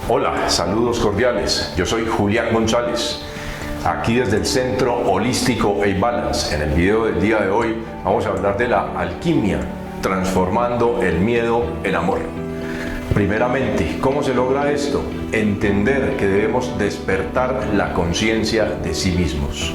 Hola, saludos cordiales. Yo soy Julián González, aquí desde el Centro Holístico A-Balance. En el video del día de hoy vamos a hablar de la alquimia, transformando el miedo en amor. Primeramente, ¿cómo se logra esto? Entender que debemos despertar la conciencia de sí mismos.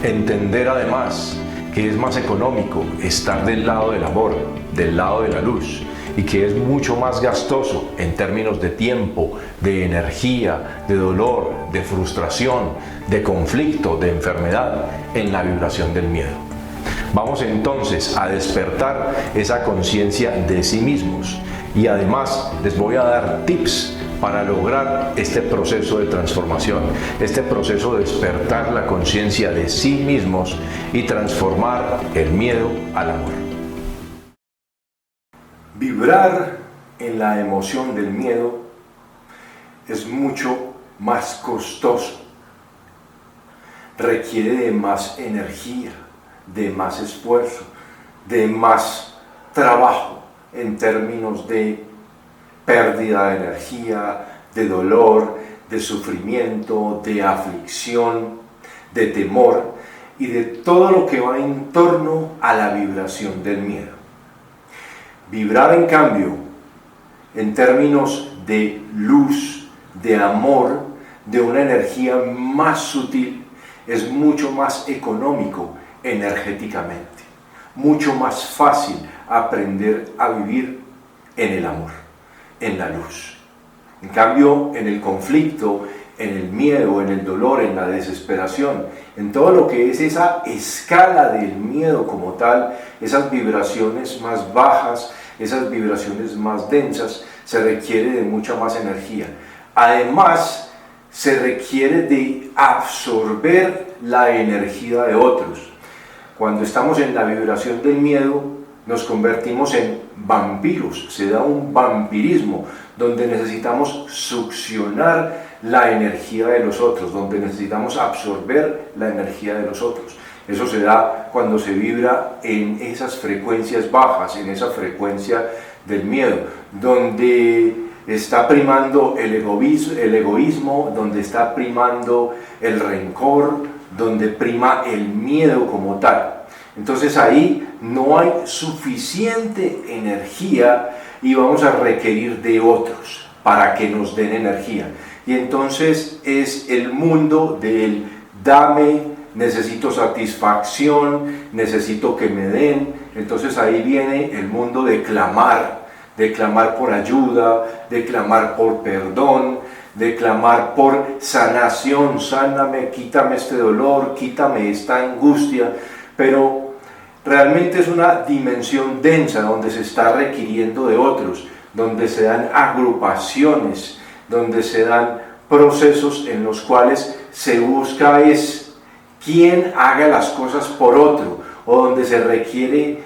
Entender además que es más económico estar del lado del amor, del lado de la luz, y que es mucho más gastoso en términos de tiempo, de energía, de dolor, de frustración, de conflicto, de enfermedad, en la vibración del miedo. Vamos entonces a despertar esa conciencia de sí mismos y además les voy a dar tips para lograr este proceso de transformación, este proceso de despertar la conciencia de sí mismos y transformar el miedo al amor. Vibrar en la emoción del miedo es mucho más costoso, requiere de más energía, de más esfuerzo, de más trabajo en términos de pérdida de energía, de dolor, de sufrimiento, de aflicción, de temor y de todo lo que va en torno a la vibración del miedo. Vibrar, en cambio, en términos de luz, de amor, de una energía más sutil, es mucho más económico energéticamente, mucho más fácil aprender a vivir en el amor, en la luz. En cambio, en el conflicto, en el miedo, en el dolor, en la desesperación, en todo lo que es esa escala del miedo como tal, esas vibraciones más bajas, esas vibraciones más densas, se requiere de mucha más energía. Además, se requiere de absorber la energía de otros. Cuando estamos en la vibración del miedo, nos convertimos en vampiros, se da un vampirismo, donde necesitamos succionar la energía de los otros, donde necesitamos absorber la energía de los otros. Eso se da cuando se vibra en esas frecuencias bajas, en esa frecuencia del miedo, donde está primando el egoísmo, donde está primando el rencor, donde prima el miedo como tal. Entonces ahí no hay suficiente energía y vamos a requerir de otros para que nos den energía. Y entonces es el mundo del dame, necesito satisfacción, necesito que me den. Entonces ahí viene el mundo de clamar por ayuda, de clamar por perdón, de clamar por sanación, sáname, quítame este dolor, quítame esta angustia, pero realmente es una dimensión densa donde se está requiriendo de otros, donde se dan agrupaciones, donde se dan procesos en los cuales se busca es quien haga las cosas por otro, o donde se requiere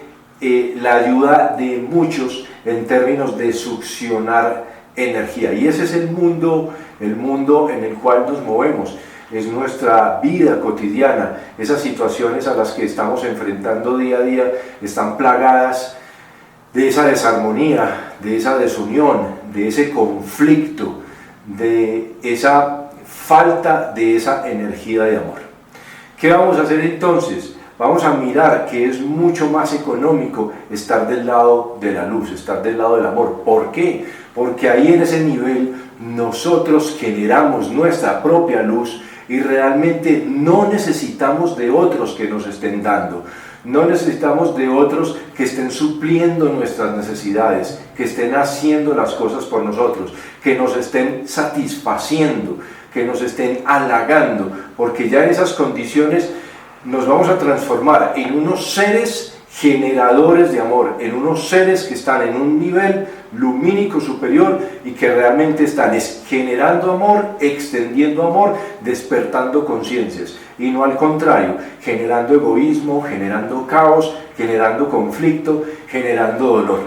la ayuda de muchos en términos de succionar energía. Y ese es el mundo en el cual nos movemos. Es nuestra vida cotidiana. Esas situaciones a las que estamos enfrentando día a día están plagadas de esa desarmonía, de esa desunión, de ese conflicto, de esa falta de esa energía de amor. ¿Qué vamos a hacer entonces? Vamos a mirar que es mucho más económico estar del lado de la luz, estar del lado del amor. ¿Por qué? Porque ahí en ese nivel nosotros generamos nuestra propia luz y realmente no necesitamos de otros que nos estén dando. No necesitamos de otros que estén supliendo nuestras necesidades, que estén haciendo las cosas por nosotros, que nos estén satisfaciendo, que nos estén halagando, porque ya en esas condiciones nos vamos a transformar en unos seres generadores de amor, en unos seres que están en un nivel lumínico superior y que realmente están generando amor, extendiendo amor, despertando conciencias, y no al contrario, generando egoísmo, generando caos, generando conflicto, generando dolor.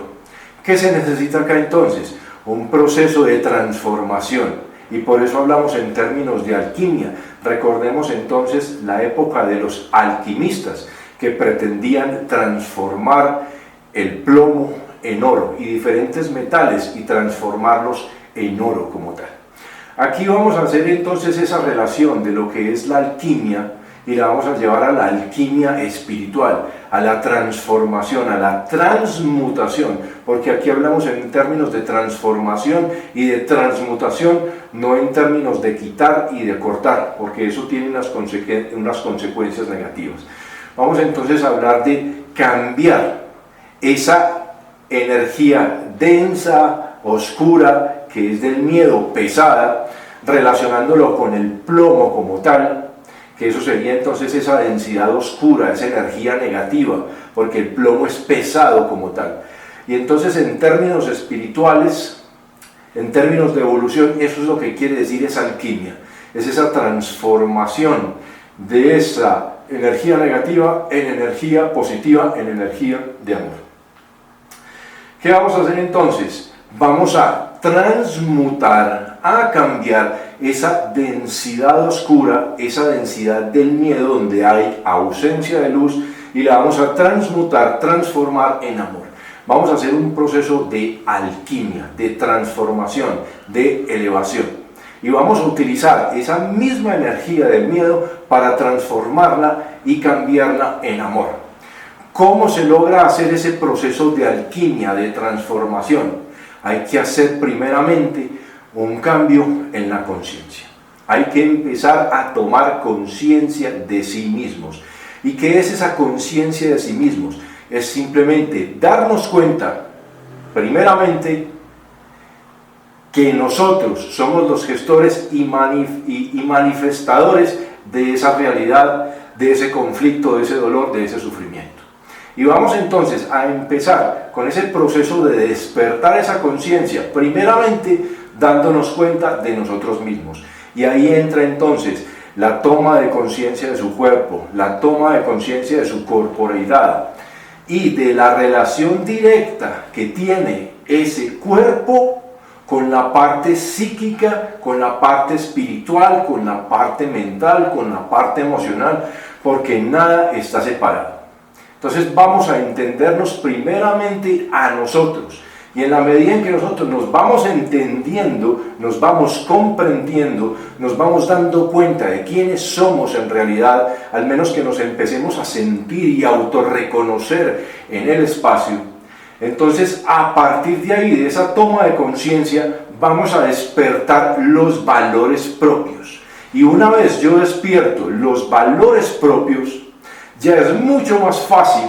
¿Qué se necesita acá entonces? Un proceso de transformación. Y por eso hablamos en términos de alquimia. Recordemos entonces la época de los alquimistas que pretendían transformar el plomo en oro y diferentes metales y transformarlos en oro como tal. Aquí vamos a hacer entonces esa relación de lo que es la alquimia y la vamos a llevar a la alquimia espiritual, a la transformación, a la transmutación, porque aquí hablamos en términos de transformación y de transmutación, no en términos de quitar y de cortar, porque eso tiene unas consecuencias negativas. Vamos entonces a hablar de cambiar esa energía densa, oscura, que es del miedo, pesada, relacionándolo con el plomo como tal, que eso sería entonces esa densidad oscura, esa energía negativa, porque el plomo es pesado como tal. Y entonces en términos espirituales, en términos de evolución, eso es lo que quiere decir esa alquimia, es esa transformación de esa energía negativa en energía positiva, en energía de amor. ¿Qué vamos a hacer entonces? Vamos a transmutar, a cambiar esa densidad oscura, esa densidad del miedo donde hay ausencia de luz, y la vamos a transmutar, transformar en amor. Vamos a hacer un proceso de alquimia, de transformación, de elevación. Y vamos a utilizar esa misma energía del miedo para transformarla y cambiarla en amor. ¿Cómo se logra hacer ese proceso de alquimia, de transformación? Hay que hacer primeramente un cambio en la conciencia. Hay que empezar a tomar conciencia de sí mismos. ¿Y qué es esa conciencia de sí mismos? Es simplemente darnos cuenta, primeramente, que nosotros somos los gestores y manifestadores de esa realidad, de ese conflicto, de ese dolor, de ese sufrimiento. Y vamos entonces a empezar con ese proceso de despertar esa conciencia, primeramente dándonos cuenta de nosotros mismos. Y ahí entra entonces la toma de conciencia de su cuerpo, la toma de conciencia de su corporeidad y de la relación directa que tiene ese cuerpo con la parte psíquica, con la parte espiritual, con la parte mental, con la parte emocional, porque nada está separado. Entonces vamos a entendernos primeramente a nosotros, y en la medida en que nosotros nos vamos entendiendo, nos vamos comprendiendo, nos vamos dando cuenta de quiénes somos en realidad, al menos que nos empecemos a sentir y autorreconocer en el espacio, entonces a partir de ahí, de esa toma de conciencia, vamos a despertar los valores propios. Y una vez yo despierto los valores propios, ya es mucho más fácil,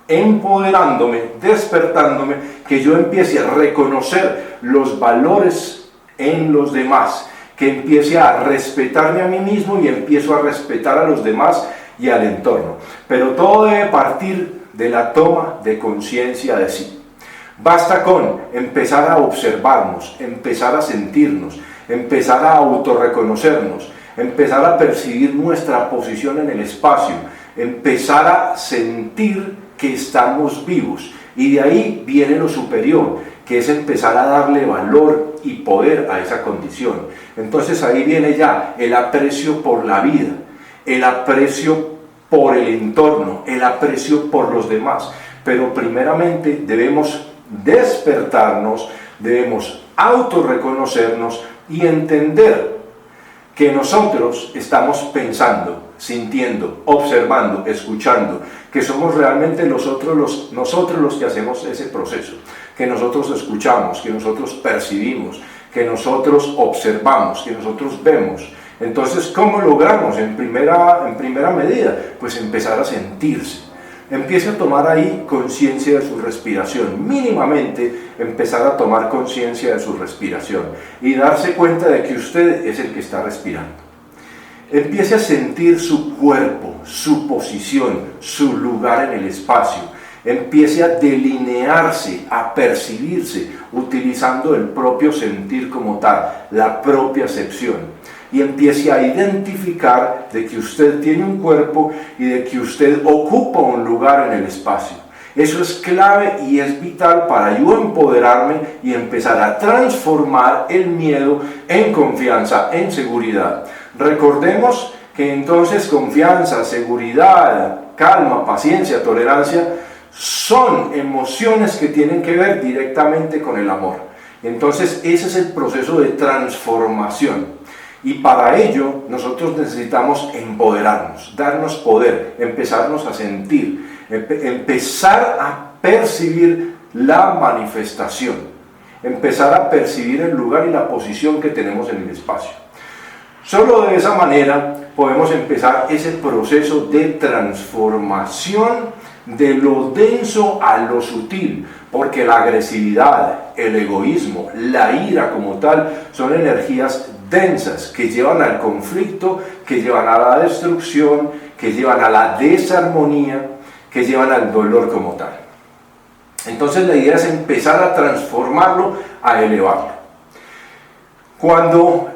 empoderándome, despertándome, que yo empiece a reconocer los valores en los demás, que empiece a respetarme a mí mismo y empiezo a respetar a los demás y al entorno. Pero todo debe partir de la toma de conciencia de sí. Basta con empezar a observarnos, empezar a sentirnos, empezar a autorreconocernos, empezar a percibir nuestra posición en el espacio, empezar a sentir que estamos vivos, y de ahí viene lo superior, que es empezar a darle valor y poder a esa condición. Entonces ahí viene ya el aprecio por la vida, el aprecio por el entorno, el aprecio por los demás. Pero primeramente debemos despertarnos, debemos autorreconocernos y entender que nosotros estamos pensando, sintiendo, observando, escuchando, que somos realmente nosotros los que hacemos ese proceso, que nosotros escuchamos, que nosotros percibimos, que nosotros observamos, que nosotros vemos. Entonces, ¿cómo logramos en primera medida? Pues empezar a sentirse. Empiece a tomar ahí conciencia de su respiración, mínimamente empezar a tomar conciencia de su respiración y darse cuenta de que usted es el que está respirando. Empiece a sentir su cuerpo, su posición, su lugar en el espacio. Empiece a delinearse, a percibirse, utilizando el propio sentir como tal, la propia acepción. Y empiece a identificar de que usted tiene un cuerpo y de que usted ocupa un lugar en el espacio. Eso es clave y es vital para yo empoderarme y empezar a transformar el miedo en confianza, en seguridad. Recordemos que entonces confianza, seguridad, calma, paciencia, tolerancia son emociones que tienen que ver directamente con el amor. Entonces ese es el proceso de transformación. Y para ello nosotros necesitamos empoderarnos, darnos poder, empezarnos a sentir, empezar a percibir la manifestación, empezar a percibir el lugar y la posición que tenemos en el espacio. Solo de esa manera podemos empezar ese proceso de transformación de lo denso a lo sutil, porque la agresividad, el egoísmo, la ira como tal, son energías densas que llevan al conflicto, que llevan a la destrucción, que llevan a la desarmonía, que llevan al dolor como tal. Entonces la idea es empezar a transformarlo, a elevarlo. Cuando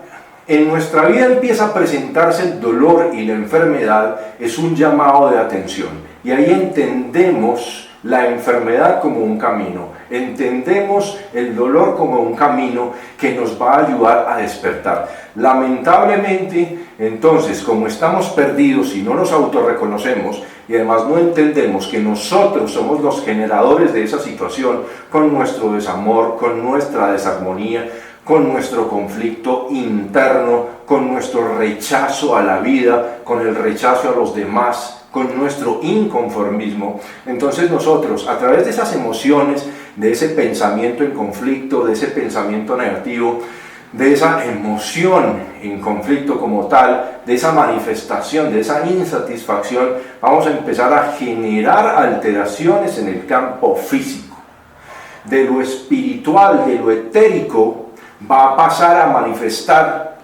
en nuestra vida empieza a presentarse el dolor y la enfermedad, es un llamado de atención. Y ahí entendemos la enfermedad como un camino, entendemos el dolor como un camino que nos va a ayudar a despertar. Lamentablemente, entonces, como estamos perdidos y no nos autorreconocemos, y además no entendemos que nosotros somos los generadores de esa situación, con nuestro desamor, con nuestra desarmonía, con nuestro conflicto interno, con nuestro rechazo a la vida, con el rechazo a los demás, con nuestro inconformismo. Entonces nosotros, a través de esas emociones, de ese pensamiento en conflicto, de ese pensamiento negativo, de esa emoción en conflicto como tal, de esa manifestación, de esa insatisfacción, vamos a empezar a generar alteraciones en el campo físico. De lo espiritual, de lo etérico, va a pasar a manifestar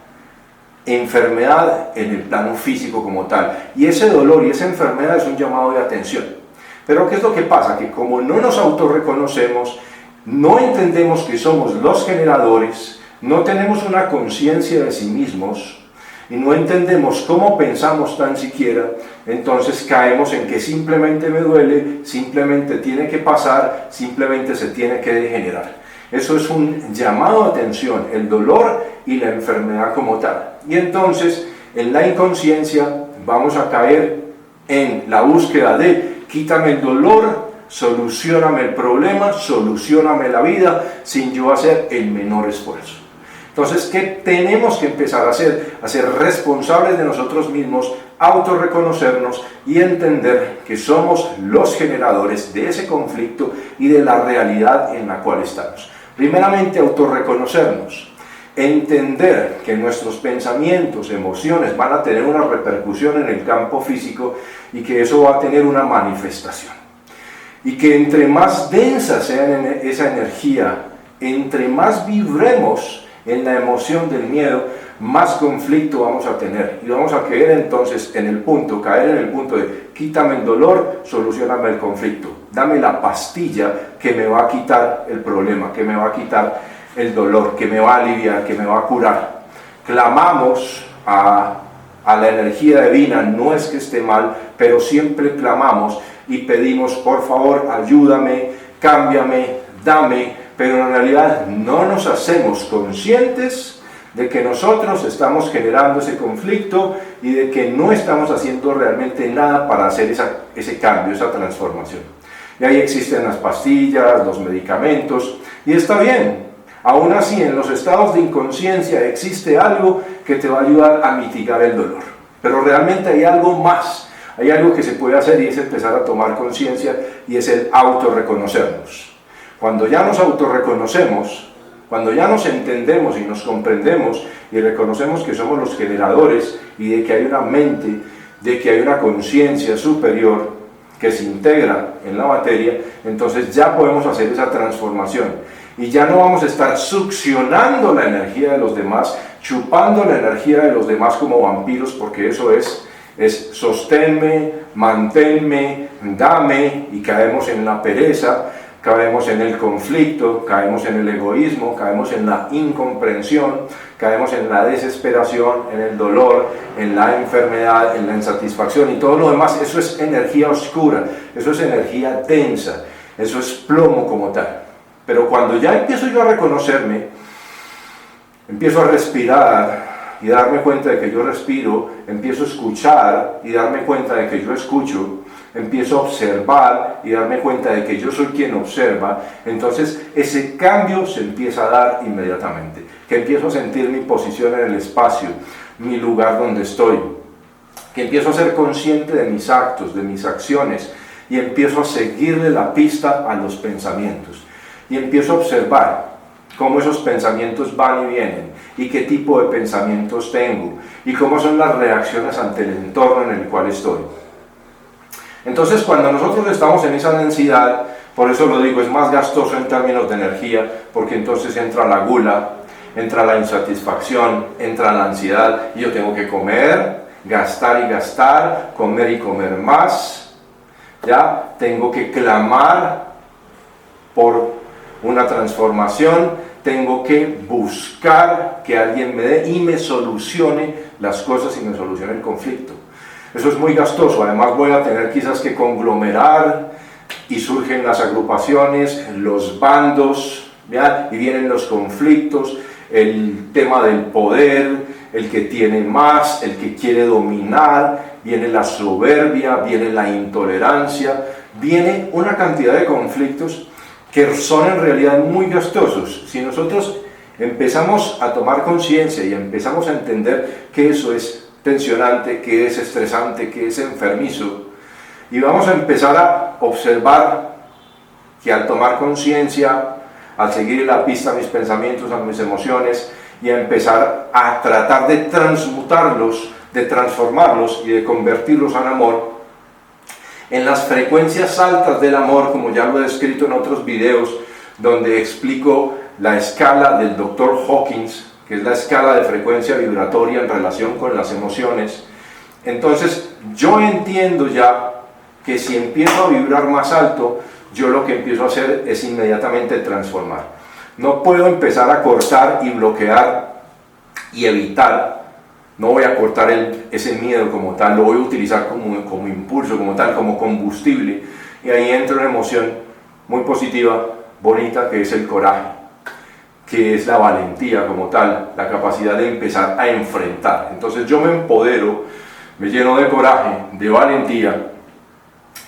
enfermedad en el plano físico como tal, y ese dolor y esa enfermedad es un llamado de atención. Pero ¿qué es lo que pasa? Que como no nos autorreconocemos, no entendemos que somos los generadores, no tenemos una conciencia de sí mismos y no entendemos cómo pensamos tan siquiera, entonces caemos en que simplemente me duele, simplemente tiene que pasar, simplemente se tiene que degenerar. Eso es un llamado de atención, el dolor y la enfermedad como tal. Y entonces, en la inconsciencia, vamos a caer en la búsqueda de quítame el dolor, solucióname el problema, solucióname la vida, sin yo hacer el menor esfuerzo. Entonces, ¿qué tenemos que empezar a hacer? A ser responsables de nosotros mismos, autorreconocernos y entender que somos los generadores de ese conflicto y de la realidad en la cual estamos. Primeramente, autorreconocernos, entender que nuestros pensamientos, emociones van a tener una repercusión en el campo físico y que eso va a tener una manifestación. Y que entre más densa sea esa energía, entre más vibremos en la emoción del miedo, más conflicto vamos a tener. Y vamos a caer entonces caer en el punto de quítame el dolor, solucioname el conflicto. Dame la pastilla que me va a quitar el problema, que me va a quitar el dolor, que me va a aliviar, que me va a curar. Clamamos a la energía divina, no es que esté mal, pero siempre clamamos y pedimos, por favor, ayúdame, cámbiame, dame, pero en realidad no nos hacemos conscientes de que nosotros estamos generando ese conflicto y de que no estamos haciendo realmente nada para hacer ese cambio, esa transformación. Y ahí existen las pastillas, los medicamentos, y está bien. Aún así, en los estados de inconsciencia existe algo que te va a ayudar a mitigar el dolor. Pero realmente hay algo más, hay algo que se puede hacer y es empezar a tomar conciencia y es el autorreconocernos. Cuando ya nos autorreconocemos, cuando ya nos entendemos y nos comprendemos y reconocemos que somos los generadores y de que hay una mente, de que hay una conciencia superior que se integra en la materia, entonces ya podemos hacer esa transformación. Y ya no vamos a estar succionando la energía de los demás, chupando la energía de los demás como vampiros, porque eso es sosténme, manténme, dame, y caemos en la pereza, caemos en el conflicto, caemos en el egoísmo, caemos en la incomprensión, caemos en la desesperación, en el dolor, en la enfermedad, en la insatisfacción y todo lo demás. Eso es energía oscura, eso es energía densa, eso es plomo como tal. Pero cuando ya empiezo yo a reconocerme, empiezo a respirar y darme cuenta de que yo respiro, empiezo a escuchar y darme cuenta de que yo escucho, empiezo a observar y darme cuenta de que yo soy quien observa, entonces ese cambio se empieza a dar inmediatamente, que empiezo a sentir mi posición en el espacio, mi lugar donde estoy, que empiezo a ser consciente de mis actos, de mis acciones, y empiezo a seguirle la pista a los pensamientos, y empiezo a observar cómo esos pensamientos van y vienen, y qué tipo de pensamientos tengo, y cómo son las reacciones ante el entorno en el cual estoy. Entonces, cuando nosotros estamos en esa densidad, por eso lo digo, es más gastoso en términos de energía, porque entonces entra la gula, entra la insatisfacción, entra la ansiedad, y yo tengo que comer, gastar y gastar, comer y comer más, ¿ya? Tengo que clamar por una transformación, tengo que buscar que alguien me dé y me solucione las cosas y me solucione el conflicto. Eso es muy gastoso, además voy a tener quizás que conglomerar y surgen las agrupaciones, los bandos, ¿ya? Y vienen los conflictos, el tema del poder, el que tiene más, el que quiere dominar, viene la soberbia, viene la intolerancia, viene una cantidad de conflictos que son en realidad muy gastosos. Si nosotros empezamos a tomar conciencia y empezamos a entender que eso es tensionante, que es estresante, que es enfermizo, y vamos a empezar a observar que al tomar conciencia, al seguir la pista a mis pensamientos, a mis emociones, y a empezar a tratar de transmutarlos, de transformarlos y de convertirlos en amor, en las frecuencias altas del amor, como ya lo he descrito en otros videos, donde explico la escala del Dr. Hawkins, que es la escala de frecuencia vibratoria en relación con las emociones. Entonces, yo entiendo ya que si empiezo a vibrar más alto, yo lo que empiezo a hacer es inmediatamente transformar. No puedo empezar a cortar y bloquear y evitar. No voy a cortar ese miedo como tal, lo voy a utilizar como impulso, como tal, como combustible. Y ahí entra una emoción muy positiva, bonita, que es el coraje, que es la valentía como tal, la capacidad de empezar a enfrentar. Entonces yo me empodero, me lleno de coraje, de valentía,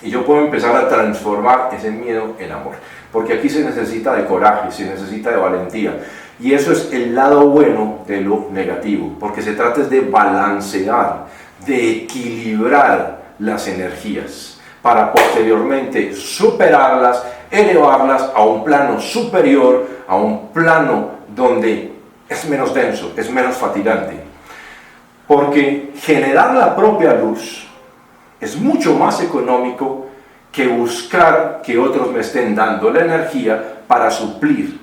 y yo puedo empezar a transformar ese miedo en amor. Porque aquí se necesita de coraje, se necesita de valentía. Y eso es el lado bueno de lo negativo, porque se trata de balancear, de equilibrar las energías, para posteriormente superarlas, elevarlas a un plano superior, a un plano donde es menos denso, es menos fatigante. Porque generar la propia luz es mucho más económico que buscar que otros me estén dando la energía para suplir,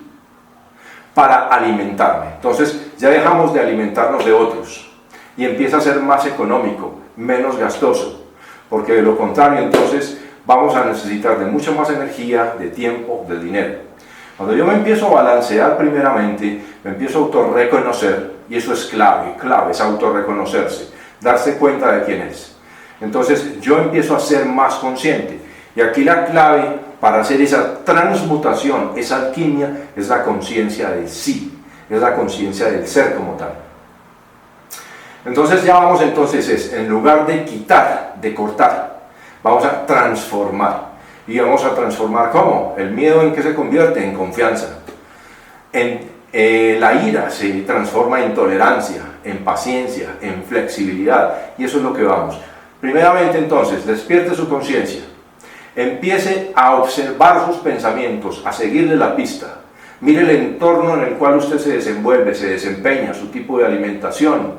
para alimentarme. Entonces ya dejamos de alimentarnos de otros y empieza a ser más económico, menos gastoso, porque de lo contrario entonces vamos a necesitar de mucha más energía, de tiempo, de dinero. Cuando yo me empiezo a balancear primeramente, me empiezo a autorreconocer, y eso es clave es autorreconocerse, darse cuenta de quién es. Entonces yo empiezo a ser más consciente, y aquí la clave para hacer esa transmutación, esa alquimia, es la conciencia de sí, es la conciencia del ser como tal. Entonces ya vamos en lugar de quitar, de cortar, vamos a transformar. Y vamos a transformar ¿cómo? El miedo en qué se convierte en confianza. La ira se transforma en tolerancia, en paciencia, en flexibilidad. Y eso es lo que vamos. Primeramente entonces, despierte su conciencia. Empiece a observar sus pensamientos, a seguirle la pista. Mire el entorno en el cual usted se desenvuelve, se desempeña, su tipo de alimentación,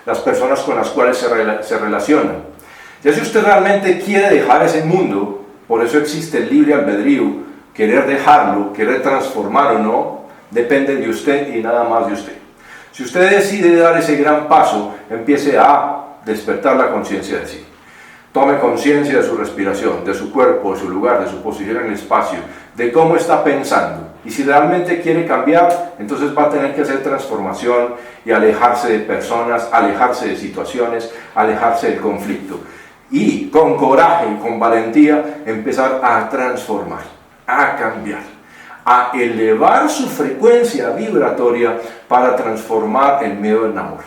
las personas con las cuales se relaciona. Ya si usted realmente quiere dejar ese mundo, por eso existe el libre albedrío, querer dejarlo, querer transformar o no, depende de usted y nada más de usted. Si usted decide dar ese gran paso, empiece a despertar la conciencia de sí. Tome conciencia de su respiración, de su cuerpo, de su lugar, de su posición en el espacio, de cómo está pensando. Y si realmente quiere cambiar, entonces va a tener que hacer transformación y alejarse de personas, alejarse de situaciones, alejarse del conflicto. Y con coraje y con valentía empezar a transformar, a cambiar, a elevar su frecuencia vibratoria para transformar el miedo en amor.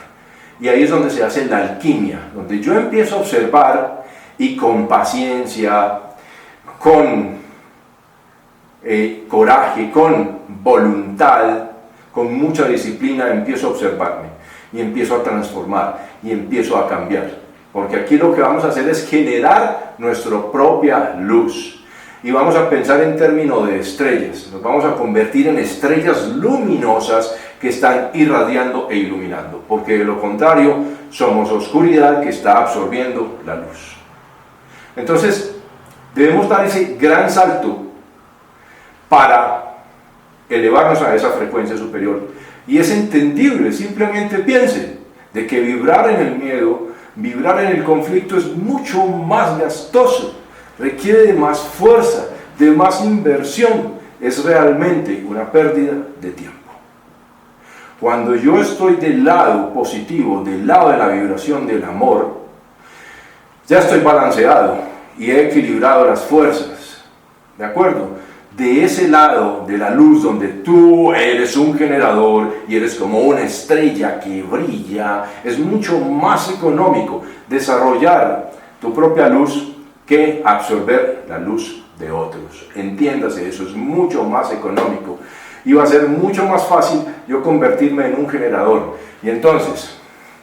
Y ahí es donde se hace la alquimia, donde yo empiezo a observar y con paciencia, con coraje, con voluntad, con mucha disciplina, empiezo a observarme y empiezo a transformar y empiezo a cambiar. Porque aquí lo que vamos a hacer es generar nuestra propia luz. Y vamos a pensar en términos de estrellas. Nos vamos a convertir en estrellas luminosas que están irradiando e iluminando. Porque de lo contrario, somos oscuridad que está absorbiendo la luz. Entonces, debemos dar ese gran salto para elevarnos a esa frecuencia superior. Y es entendible, simplemente piensen, de que vibrar en el miedo, vibrar en el conflicto es mucho más gastoso, requiere de más fuerza, de más inversión, es realmente una pérdida de tiempo. Cuando yo estoy del lado positivo, del lado de la vibración del amor, ya estoy balanceado y he equilibrado las fuerzas, ¿de acuerdo? De ese lado de la luz donde tú eres un generador y eres como una estrella que brilla, es mucho más económico desarrollar tu propia luz que absorber la luz de otros. Entiéndase, eso es mucho más económico y va a ser mucho más fácil yo convertirme en un generador. Y entonces,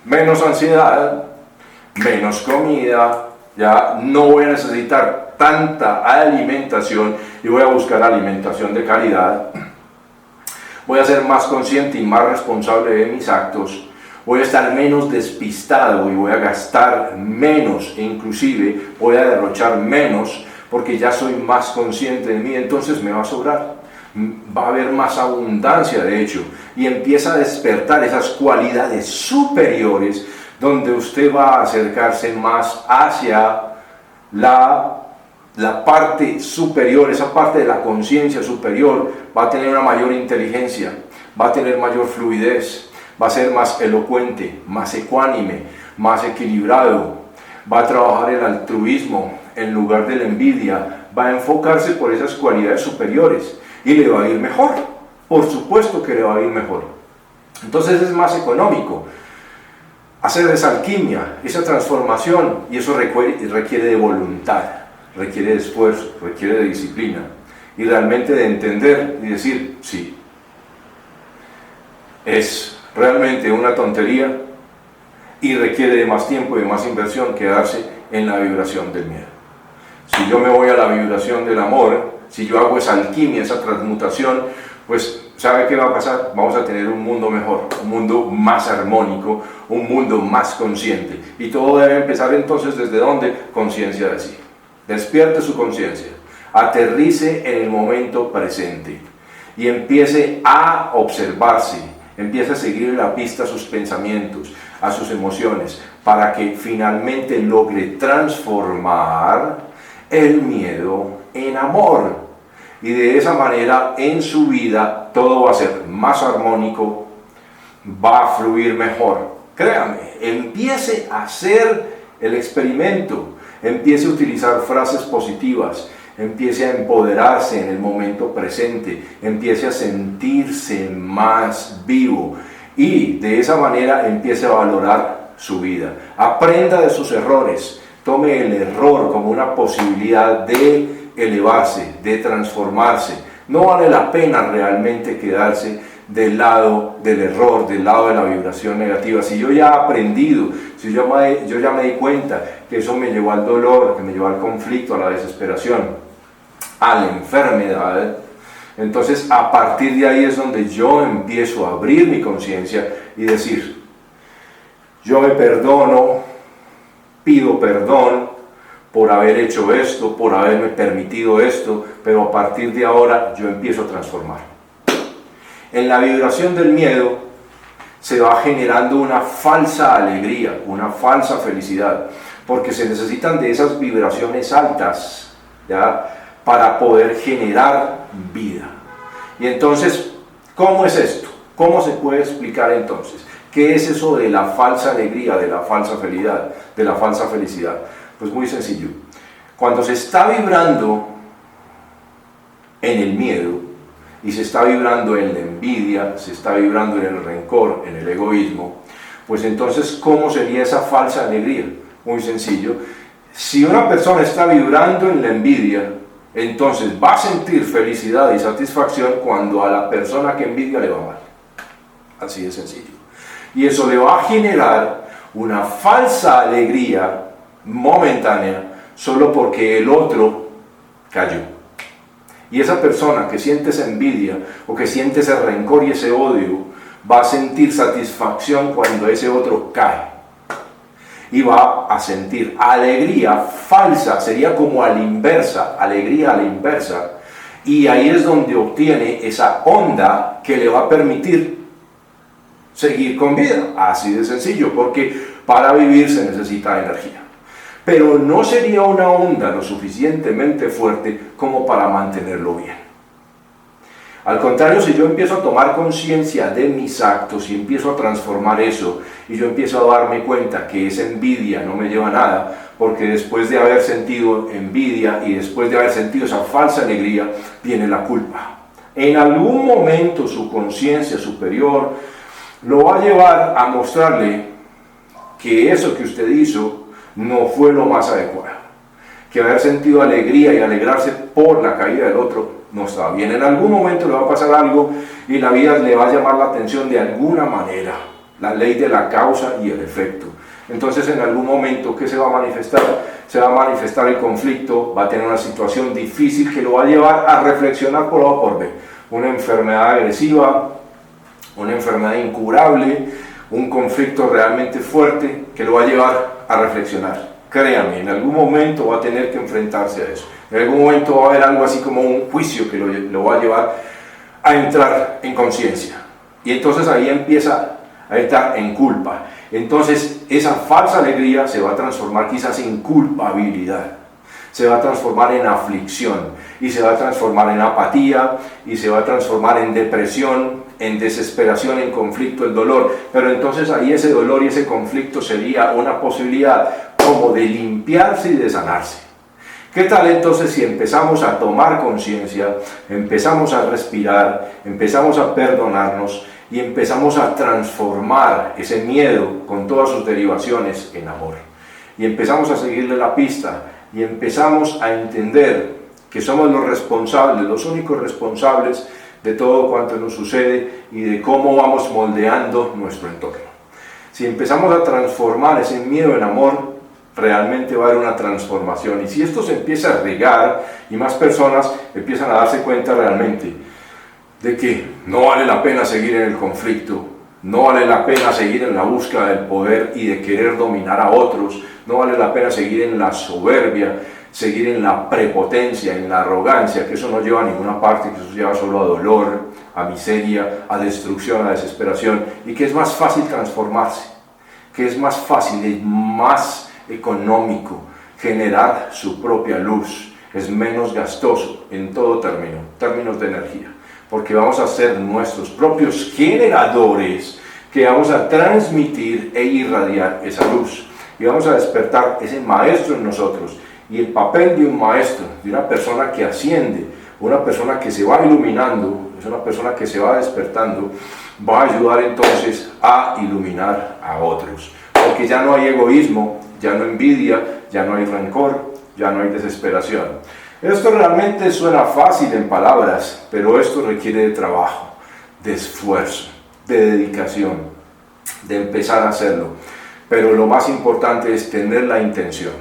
menos ansiedad, menos comida, ya no voy a necesitar tanta alimentación y voy a buscar alimentación de calidad. Voy a ser más consciente y más responsable de mis actos. Voy a estar menos despistado y voy a gastar menos, e inclusive voy a derrochar menos porque ya soy más consciente de mí, entonces me va a sobrar. Va a haber más abundancia, de hecho, y empieza a despertar esas cualidades superiores donde usted va a acercarse más hacia la parte superior, esa parte de la conciencia superior. Va a tener una mayor inteligencia, va a tener mayor fluidez, va a ser más elocuente, más ecuánime, más equilibrado, va a trabajar el altruismo en lugar de la envidia, va a enfocarse por esas cualidades superiores y le va a ir mejor, por supuesto que le va a ir mejor. Entonces es más económico hacer esa alquimia, esa transformación, y eso requiere de voluntad, requiere de esfuerzo, requiere de disciplina y realmente de entender y decir, sí, es realmente una tontería y requiere de más tiempo y de más inversión quedarse en la vibración del miedo. Si yo me voy a la vibración del amor, si yo hago esa alquimia, esa transmutación, pues ¿sabe qué va a pasar? Vamos a tener un mundo mejor, un mundo más armónico, un mundo más consciente. Y todo debe empezar entonces ¿desde dónde? Conciencia de sí. Despierte su conciencia, aterrice en el momento presente y empiece a observarse, empiece a seguir la pista a sus pensamientos, a sus emociones, para que finalmente logre transformar el miedo en amor. Y de esa manera en su vida todo va a ser más armónico, va a fluir mejor. Créame, empiece a hacer el experimento, empiece a utilizar frases positivas, empiece a empoderarse en el momento presente, empiece a sentirse más vivo y de esa manera empiece a valorar su vida. Aprenda de sus errores, tome el error como una posibilidad de elevarse, de transformarse. No vale la pena realmente quedarse del lado del error, del lado de la vibración negativa. Si yo ya he aprendido, si yo ya me di cuenta que eso me llevó al dolor, que me llevó al conflicto, a la desesperación, a la enfermedad, entonces a partir de ahí es donde yo empiezo a abrir mi conciencia y decir, yo me perdono, pido perdón por haber hecho esto, por haberme permitido esto, pero a partir de ahora yo empiezo a transformar. En la vibración del miedo se va generando una falsa alegría, una falsa felicidad, porque se necesitan de esas vibraciones altas, ¿ya?, para poder generar vida. Y entonces, ¿cómo es esto? ¿Cómo se puede explicar entonces? ¿Qué es eso de la falsa alegría, de la falsa felicidad, de la falsa felicidad? Pues muy sencillo. Cuando se está vibrando en el miedo y se está vibrando en la envidia, se está vibrando en el rencor, en el egoísmo, pues entonces ¿cómo sería esa falsa alegría? Muy sencillo. Si una persona está vibrando en la envidia, entonces va a sentir felicidad y satisfacción cuando a la persona que envidia le va mal. Así de sencillo. Y eso le va a generar una falsa alegría momentánea solo porque el otro cayó. Y esa persona que siente esa envidia o que siente ese rencor y ese odio va a sentir satisfacción cuando ese otro cae. Y va a sentir alegría falsa, sería como a la inversa, alegría a la inversa. Y ahí es donde obtiene esa onda que le va a permitir seguir con vida. Así de sencillo, porque para vivir se necesita energía. Pero no sería una onda lo suficientemente fuerte como para mantenerlo bien. Al contrario, si yo empiezo a tomar conciencia de mis actos y empiezo a transformar eso, y yo empiezo a darme cuenta que esa envidia no me lleva a nada, porque después de haber sentido envidia y después de haber sentido esa falsa alegría, viene la culpa. En algún momento su conciencia superior lo va a llevar a mostrarle que eso que usted hizo no fue lo más adecuado, que haber sentido alegría y alegrarse por la caída del otro no estaba bien. En algún momento le va a pasar algo y la vida le va a llamar la atención de alguna manera, la ley de la causa y el efecto. Entonces en algún momento, ¿qué se va a manifestar? Se va a manifestar el conflicto, va a tener una situación difícil que lo va a llevar a reflexionar por A o por B. Una enfermedad agresiva, una enfermedad incurable, un conflicto realmente fuerte que lo va a llevar a reflexionar. Créame, en algún momento va a tener que enfrentarse a eso. En algún momento va a haber algo así como un juicio que lo va a llevar a entrar en conciencia. Y entonces ahí empieza a estar en culpa. Entonces esa falsa alegría se va a transformar quizás en culpabilidad. Se va a transformar en aflicción. Y se va a transformar en apatía. Y se va a transformar en depresión, en desesperación, en conflicto, el dolor. Pero entonces ahí ese dolor y ese conflicto sería una posibilidad como de limpiarse y de sanarse. ¿Qué tal entonces si empezamos a tomar conciencia, empezamos a respirar, empezamos a perdonarnos y empezamos a transformar ese miedo con todas sus derivaciones en amor? Y empezamos a seguirle la pista y empezamos a entender que somos los responsables, los únicos responsables de todo cuanto nos sucede y de cómo vamos moldeando nuestro entorno. Si empezamos a transformar ese miedo en amor, realmente va a haber una transformación. Y si esto se empieza a regar y más personas empiezan a darse cuenta realmente de que no vale la pena seguir en el conflicto, no vale la pena seguir en la búsqueda del poder y de querer dominar a otros, no vale la pena seguir en la soberbia, seguir en la prepotencia, en la arrogancia, que eso no lleva a ninguna parte, que eso lleva solo a dolor, a miseria, a destrucción, a desesperación, y que es más fácil transformarse, que es más fácil, es más económico generar su propia luz, es menos gastoso en todo términos de energía, porque vamos a ser nuestros propios generadores que vamos a transmitir e irradiar esa luz, y vamos a despertar ese maestro en nosotros. Y el papel de un maestro, de una persona que asciende, una persona que se va iluminando, es una persona que se va despertando, va a ayudar entonces a iluminar a otros, porque ya no hay egoísmo, ya no envidia, ya no hay rencor, ya no hay desesperación. Esto realmente suena fácil en palabras, pero esto requiere de trabajo, de esfuerzo, de dedicación, de empezar a hacerlo. Pero lo más importante es tener la intención.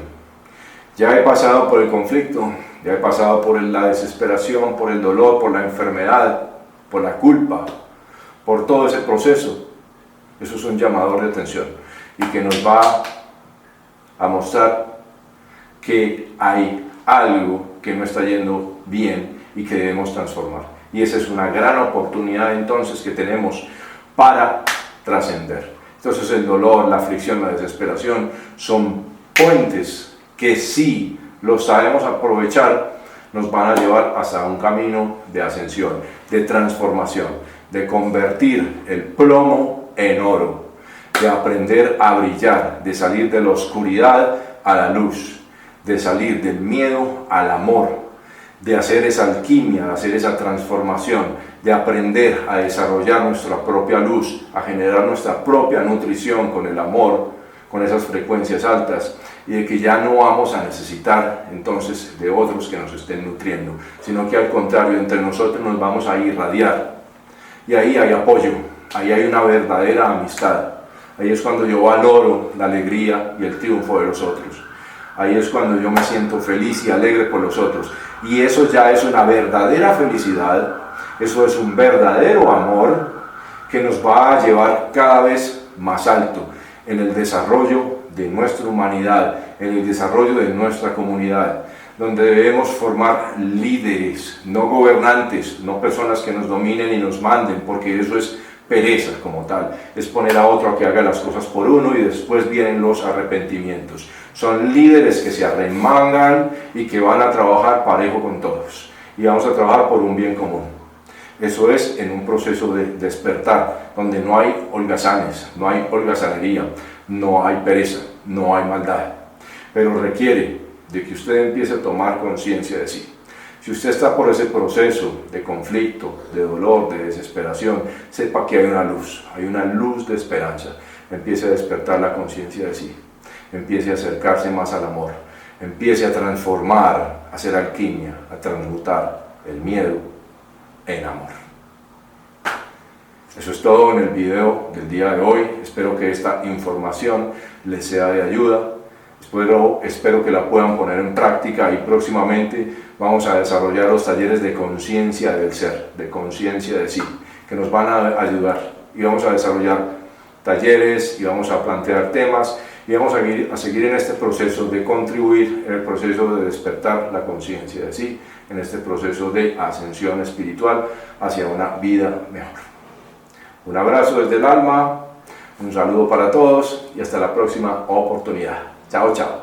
Ya he pasado por el conflicto, ya he pasado por la desesperación, por el dolor, por la enfermedad, por la culpa, por todo ese proceso. Eso es un llamador de atención y que nos va a mostrar que hay algo que no está yendo bien y que debemos transformar. Y esa es una gran oportunidad entonces que tenemos para trascender. Entonces el dolor, la aflicción, la desesperación son puentes que si los sabemos aprovechar, nos van a llevar hasta un camino de ascensión, de transformación, de convertir el plomo en oro, de aprender a brillar, de salir de la oscuridad a la luz, de salir del miedo al amor, de hacer esa alquimia, de hacer esa transformación, de aprender a desarrollar nuestra propia luz, a generar nuestra propia nutrición con el amor, con esas frecuencias altas, y de que ya no vamos a necesitar entonces de otros que nos estén nutriendo, sino que al contrario, entre nosotros nos vamos a irradiar. Y ahí hay apoyo, ahí hay una verdadera amistad. Ahí es cuando yo valoro la alegría y el triunfo de los otros. Ahí es cuando yo me siento feliz y alegre por los otros. Y eso ya es una verdadera felicidad, eso es un verdadero amor que nos va a llevar cada vez más alto en el desarrollo de nuestra humanidad, en el desarrollo de nuestra comunidad, donde debemos formar líderes, no gobernantes, no personas que nos dominen y nos manden, porque eso es pereza como tal, es poner a otro a que haga las cosas por uno y después vienen los arrepentimientos. Son líderes que se arremangan y que van a trabajar parejo con todos, y vamos a trabajar por un bien común. Eso es en un proceso de despertar, donde no hay holgazanes, no hay holgazanería, no hay pereza, no hay maldad, pero requiere de que usted empiece a tomar conciencia de sí. Si usted está por ese proceso de conflicto, de dolor, de desesperación, sepa que hay una luz de esperanza. Empiece a despertar la conciencia de sí, empiece a acercarse más al amor, empiece a transformar, a hacer alquimia, a transmutar el miedo en amor. Eso es todo en el video del día de hoy. Espero que esta información les sea de ayuda. Espero que la puedan poner en práctica, y próximamente vamos a desarrollar los talleres de conciencia del ser, de conciencia de sí, que nos van a ayudar, y vamos a desarrollar talleres y vamos a plantear temas y vamos a seguir en este proceso de contribuir en el proceso de despertar la conciencia de sí, en este proceso de ascensión espiritual hacia una vida mejor. Un abrazo desde el alma, un saludo para todos y hasta la próxima oportunidad. Chao, chao.